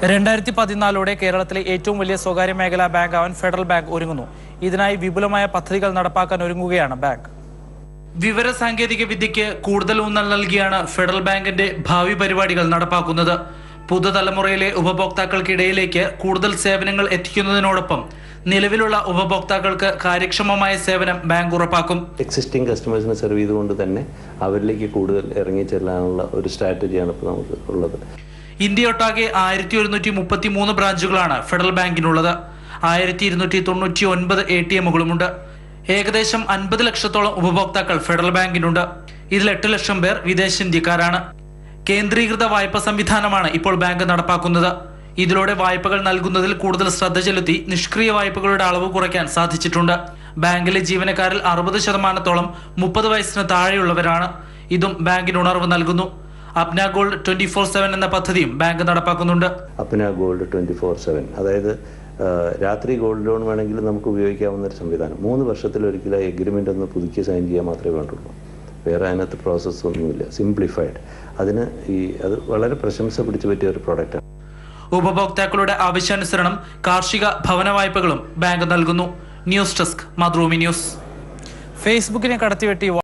2014 കേരളത്തിലെ ഏറ്റവും വലിയ സ്വകാര്യ മേഖലാ ബാങ്കാവാൻ ഫെഡറൽ ബാങ്ക് ഒരുങ്ങുന്നു. ഇതിനായി വിപുലമായ പദ്ധതികൾ നടപ്പാക്കാൻ ഒരുങ്ങുകയാണ് ബാങ്ക്. വിവര സാങ്കേതിക വിദ്യയ്ക്ക് കൂടുതൽ ഊന്നൽ നൽകിയാണ് ഫെഡറൽ ബാങ്കിന്റെ ഭാവി പരിപാടികൾ നടപ്പാക്കുന്നത്. പുതുതലമുറയിലെ ഉപഭോക്താക്കൾക്കിടയിലേക്ക് കൂടുതൽ സേവനങ്ങൾ എത്തിക്കുന്നതിനോടൊപ്പം നിലവിലുള്ള ഉപഭോക്താക്കൾക്ക് കാര്യക്ഷമമായ സേവനം ബാങ്ക് ഉറപ്പാക്കും. എക്സിസ്റ്റിംഗ് കസ്റ്റമേഴ്സിനെ സെർവ് ചെയ്തുകൊണ്ട് തന്നെ അവരിലേക്ക് കൂടുതൽ ഇറങ്ങിച്ചെല്ലാനുള്ള ഒരു സ്ട്രാറ്റജിയാണ് ഇപ്പോൾ നമുക്ക് ഉള്ളത്. ഇന്ത്യയൊട്ടാകെ 1133 ബ്രാഞ്ചുകളാണ് ഫെഡറൽ ബാങ്കിനുള്ളത്. 1299 ATMകളുമുണ്ട്. ഏകദേശം 50 ലക്ഷത്തോളം ഉപഭോക്താക്കൾ ഫെഡറൽ ബാങ്കിനുണ്ട്. ഇതിൽ 8 ലക്ഷം പേർ വിദേശ ഇന്ത്യക്കാരാണ്. കേന്ദ്രീകൃത വായ്പ സംവിധാനമാണ് ഇപ്പോൾ ബാങ്ക് നടപ്പാക്കുന്നത്. ഇതിലൂടെ വായ്പകൾ നൽകുന്നതിൽ കൂടുതൽ ശ്രദ്ധ ചെലുത്തി നിഷ്ക്രിയ വായ്പകളുടെ അളവ് കുറയ്ക്കാൻ സാധിച്ചിട്ടുണ്ട്. ബാങ്കിലെ ജീവനക്കാരിൽ 60% 30 വയസ്സിന് താഴെയുള്ളവരാണ്. ഇതും ബാങ്കിന് ഉണർവ് നൽകുന്നു. അപ്ന ഗോൾഡ് 24/7 എന്ന പദ്ധതിയും ബാങ്ക് നടപ്പാക്കുന്നുണ്ട്. അപ്ന ഗോൾഡ് 24/7, അതായത് രാത്രി ഗോൾഡ് ലോൺ വേണമെങ്കിൽ നമുക്ക് ഉപയോഗിക്കാവുന്ന ഒരു സംവിധാനം. 3 വർഷത്തിലൊരിക്കലും എഗ്രിമെൻ്റ് ഒന്ന് പുതുക്കി സൈൻ ചെയ്യാൻ മാത്രമേ വേണ്ടുള്ളൂ. വേറെ അതിനകത്ത് പ്രോസസ്സ് ഒന്നുമില്ല, സിംപ്ലിഫൈഡ്. അത് വളരെ പ്രശംസ പിടിച്ചു പറ്റിയ ഒരു പ്രോഡക്റ്റാണ്. ഉപഭോക്താക്കളുടെ ആവശ്യാനുസരണം കാർഷിക ഭവന വായ്പകളും ബാങ്ക് നൽകുന്നു. News desk, Mathrubhumi news. ഫേസ്ബുക്കിനെ കടത്തിവെട്ടി